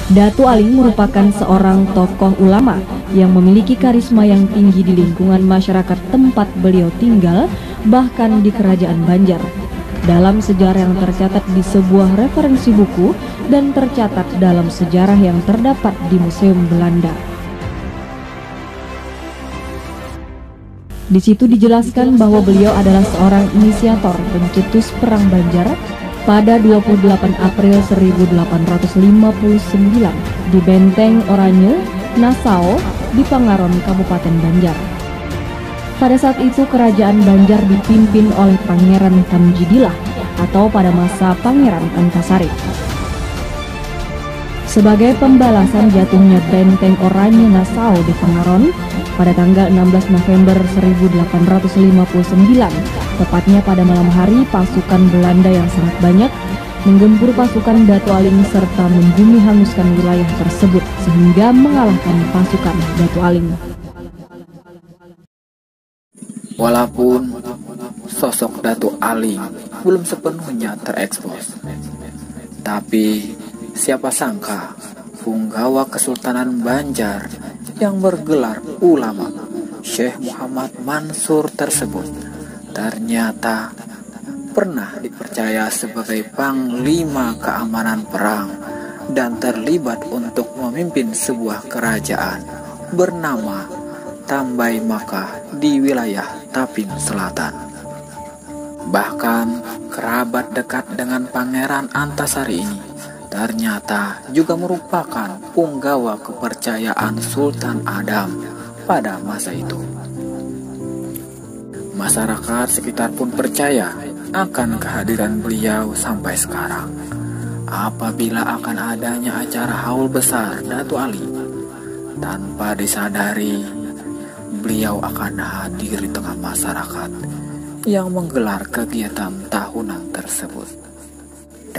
Datu Aling merupakan seorang tokoh ulama yang memiliki karisma yang tinggi di lingkungan masyarakat tempat beliau tinggal, bahkan di Kerajaan Banjar. Dalam sejarah yang tercatat di sebuah referensi buku dan tercatat dalam sejarah yang terdapat di Museum Belanda. Di situ dijelaskan bahwa beliau adalah seorang inisiator pencetus Perang Banjar pada 28 April 1859 di Benteng Oranye, Nassau, di Pangaron, Kabupaten Banjar. Pada saat itu Kerajaan Banjar dipimpin oleh Pangeran Tamjidillah atau pada masa Pangeran Antasari. Sebagai pembalasan jatuhnya Benteng Oranye Nassau di Pangaron pada tanggal 16 November 1859, tepatnya pada malam hari, pasukan Belanda yang sangat banyak menggempur pasukan Datu Aling serta membumi hanguskan wilayah tersebut sehingga mengalahkan pasukan Datu Aling. Walaupun sosok Datu Aling belum sepenuhnya terekspos, tapi siapa sangka punggawa Kesultanan Banjar yang bergelar ulama Syekh Muhammad Mansur tersebut ternyata pernah dipercaya sebagai panglima keamanan perang dan terlibat untuk memimpin sebuah kerajaan bernama Tambai Makkah di wilayah Tapin Selatan. Bahkan kerabat dekat dengan Pangeran Antasari ini ternyata juga merupakan punggawa kepercayaan Sultan Adam pada masa itu. Masyarakat sekitar pun percaya akan kehadiran beliau sampai sekarang. Apabila akan adanya acara haul besar Datu Aling, tanpa disadari beliau akan hadir di tengah masyarakat yang menggelar kegiatan tahunan tersebut.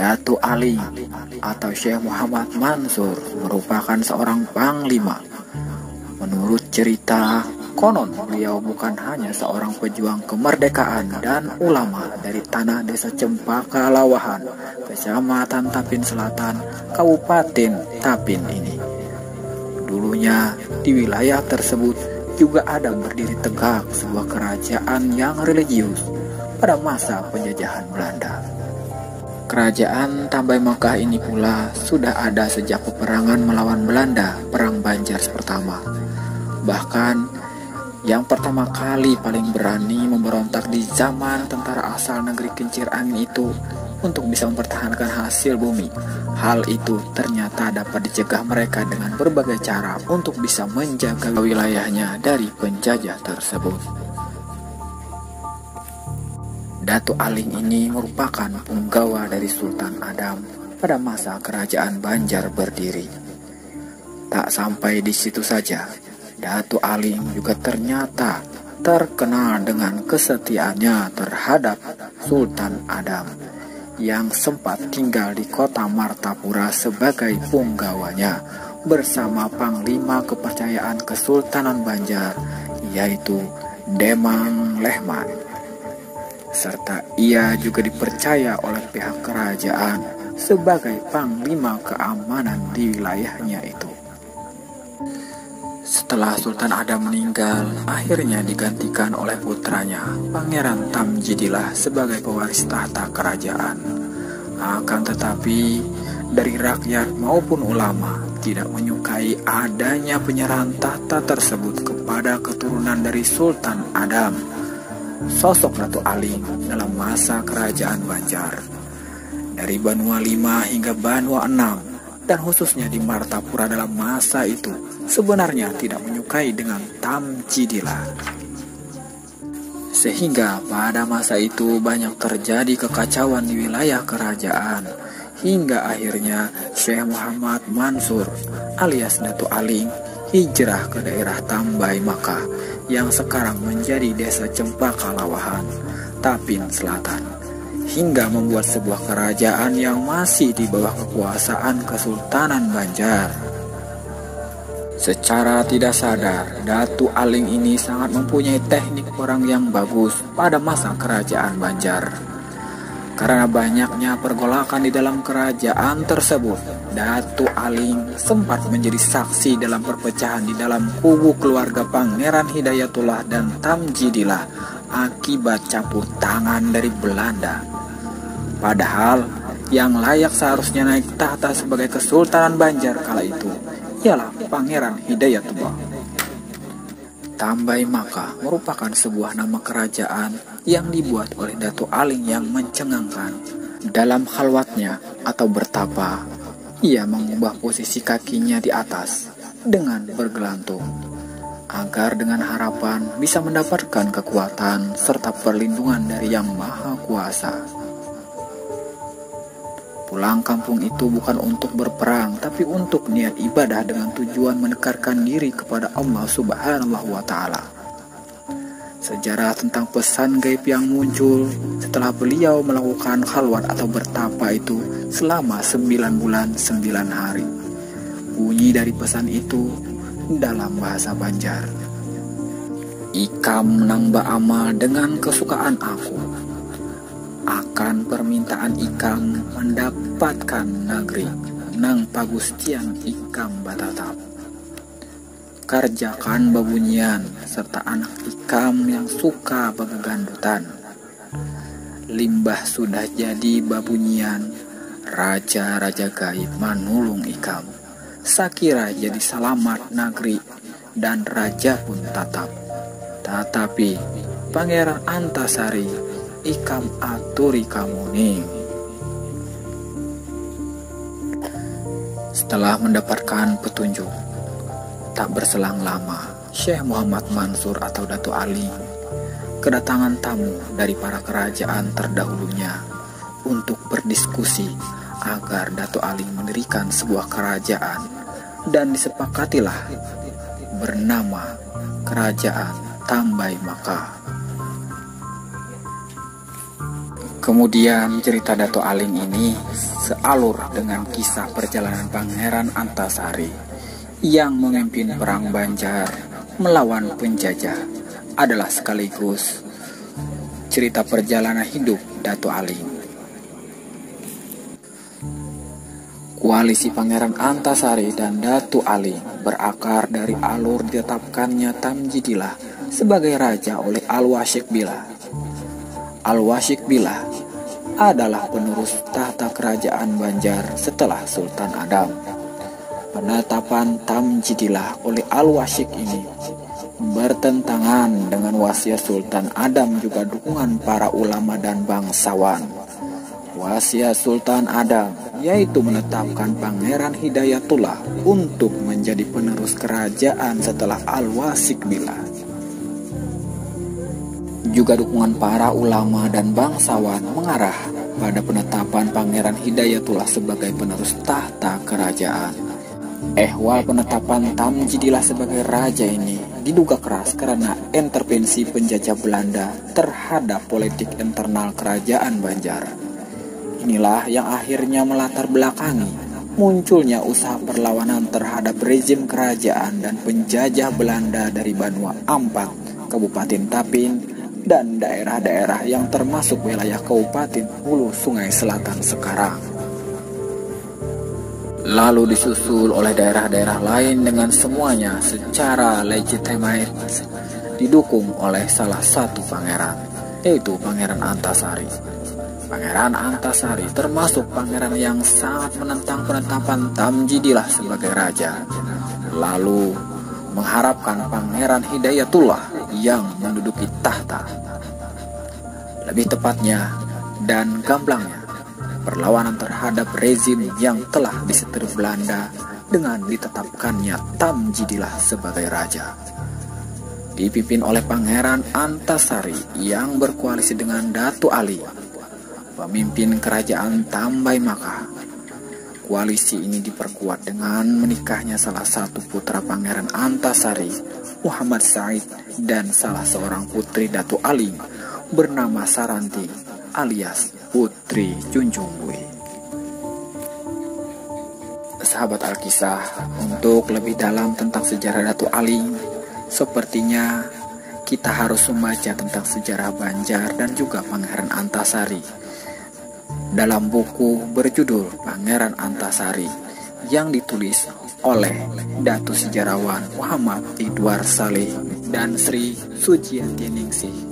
Datu Aling atau Syekh Muhammad Mansur merupakan seorang panglima. Menurut cerita, konon beliau bukan hanya seorang pejuang kemerdekaan dan ulama dari tanah desa Cempaka Lawahan, Kecamatan Tapin Selatan, Kabupaten Tapin ini. Dulunya di wilayah tersebut juga ada berdiri tegak sebuah kerajaan yang religius pada masa penjajahan Belanda. Kerajaan Tambai Makkah ini pula sudah ada sejak peperangan melawan Belanda, Perang Banjar pertama. Bahkan yang pertama kali paling berani memberontak di zaman tentara asal negeri kincir angin itu untuk bisa mempertahankan hasil bumi. Hal itu ternyata dapat dicegah mereka dengan berbagai cara untuk bisa menjaga wilayahnya dari penjajah tersebut. Datu Aling ini merupakan punggawa dari Sultan Adam pada masa Kerajaan Banjar berdiri. Tak sampai di situ saja, Datu Aling juga ternyata terkenal dengan kesetiaannya terhadap Sultan Adam yang sempat tinggal di kota Martapura sebagai punggawanya bersama panglima kepercayaan Kesultanan Banjar, yaitu Demang Lehman. Serta ia juga dipercaya oleh pihak kerajaan sebagai panglima keamanan di wilayahnya itu. Setelah Sultan Adam meninggal, akhirnya digantikan oleh putranya, Pangeran Tamjidillah sebagai pewaris tahta kerajaan. Akan tetapi, dari rakyat maupun ulama tidak menyukai adanya penyerahan tahta tersebut kepada keturunan dari Sultan Adam, sosok Datu Aling dalam masa kerajaan Banjar. Dari Banua V hingga Banua VI, dan khususnya di Martapura dalam masa itu, sebenarnya tidak menyukai dengan Tamjidillah. Sehingga pada masa itu banyak terjadi kekacauan di wilayah kerajaan, hingga akhirnya Syekh Muhammad Mansur alias Datu Aling hijrah ke daerah Tambai Makkah yang sekarang menjadi desa Cempaka Lawahan, Tapin Selatan, hingga membuat sebuah kerajaan yang masih di bawah kekuasaan Kesultanan Banjar. Secara tidak sadar, Datu Aling ini sangat mempunyai teknik perang yang bagus pada masa kerajaan Banjar. Karena banyaknya pergolakan di dalam kerajaan tersebut, Datu Aling sempat menjadi saksi dalam perpecahan di dalam kubu keluarga Pangeran Hidayatullah dan Tamjidillah akibat campur tangan dari Belanda. Padahal yang layak seharusnya naik tahta sebagai Kesultanan Banjar kala itu ialah Pangeran Hidayatullah. Tambai Maka merupakan sebuah nama kerajaan yang dibuat oleh Datu Aling yang mencengangkan. Dalam khalwatnya atau bertapa, ia mengubah posisi kakinya di atas dengan bergelantung, agar dengan harapan bisa mendapatkan kekuatan serta perlindungan dari Yang Maha Kuasa. Pulang kampung itu bukan untuk berperang, tapi untuk niat ibadah dengan tujuan mendekatkan diri kepada Allah Subhanahu wa Ta'ala. Sejarah tentang pesan gaib yang muncul setelah beliau melakukan khalwat atau bertapa itu selama 9 bulan 9 hari. Bunyi dari pesan itu dalam bahasa Banjar. Ikam nang baamal dengan kesukaan aku. Akan permintaan ikam mendapatkan negeri nang pagustian ikam batatap. Kerjakan babunyian serta anak ikam yang suka begegandutan. Limbah sudah jadi babunyian, raja-raja gaib manulung ikam. Sakira jadi selamat negeri dan raja pun tatap. Tetapi Pangeran Antasari ikam aturi kamuning. Setelah mendapatkan petunjuk, tak berselang lama Syekh Muhammad Mansur atau Datu Aling kedatangan tamu dari para kerajaan terdahulunya untuk berdiskusi agar Datu Aling mendirikan sebuah kerajaan, dan disepakatilah bernama Kerajaan Tambai Maka. Kemudian cerita Datu Aling ini sealur dengan kisah perjalanan Pangeran Antasari yang memimpin perang Banjar melawan penjajah adalah sekaligus cerita perjalanan hidup Datu Aling. Koalisi Pangeran Antasari dan Datu Aling berakar dari alur ditetapkannya Tamjidillah sebagai raja oleh Al-Wasyik Billah. Al-Wasyik Billah adalah penerus tahta kerajaan Banjar setelah Sultan Adam. Penetapan Tamjidillah oleh Al-Wasyik ini bertentangan dengan wasiat Sultan Adam juga dukungan para ulama dan bangsawan. Wasiat Sultan Adam yaitu menetapkan Pangeran Hidayatullah untuk menjadi penerus kerajaan setelah Al-Wasyik Billah. Juga dukungan para ulama dan bangsawan mengarah pada penetapan Pangeran Hidayatullah sebagai penerus tahta kerajaan. Ehwal penetapan Tamjidillah sebagai raja ini diduga keras karena intervensi penjajah Belanda terhadap politik internal kerajaan Banjar. Inilah yang akhirnya melatar belakangi munculnya usaha perlawanan terhadap rezim kerajaan dan penjajah Belanda dari Banua Ampat, Kabupaten Tapin, dan daerah-daerah yang termasuk wilayah Kabupaten Hulu Sungai Selatan sekarang. Lalu disusul oleh daerah-daerah lain dengan semuanya secara legitimate didukung oleh salah satu pangeran, yaitu Pangeran Antasari. Pangeran Antasari termasuk pangeran yang sangat menentang penetapan Tamjidillah sebagai raja, lalu mengharapkan Pangeran Hidayatullah yang menduduki tahta. Lebih tepatnya dan gamblangnya, perlawanan terhadap rezim yang telah disetir Belanda dengan ditetapkannya Tamjidillah sebagai raja. Dipimpin oleh Pangeran Antasari yang berkoalisi dengan Datu Aling, pemimpin kerajaan Tambai Maka. Koalisi ini diperkuat dengan menikahnya salah satu putra Pangeran Antasari, Muhammad Said, dan salah seorang putri Datu Aling bernama Saranti alias Putri Junjungbui. Sahabat Alkisah, untuk lebih dalam tentang sejarah Datu Aling, sepertinya kita harus membaca tentang sejarah Banjar dan juga Pangeran Antasari. dalam buku berjudul Pangeran Antasari yang ditulis oleh Datu Sejarawan Muhammad Idwar Saleh dan Sri Sujiati Ningsih.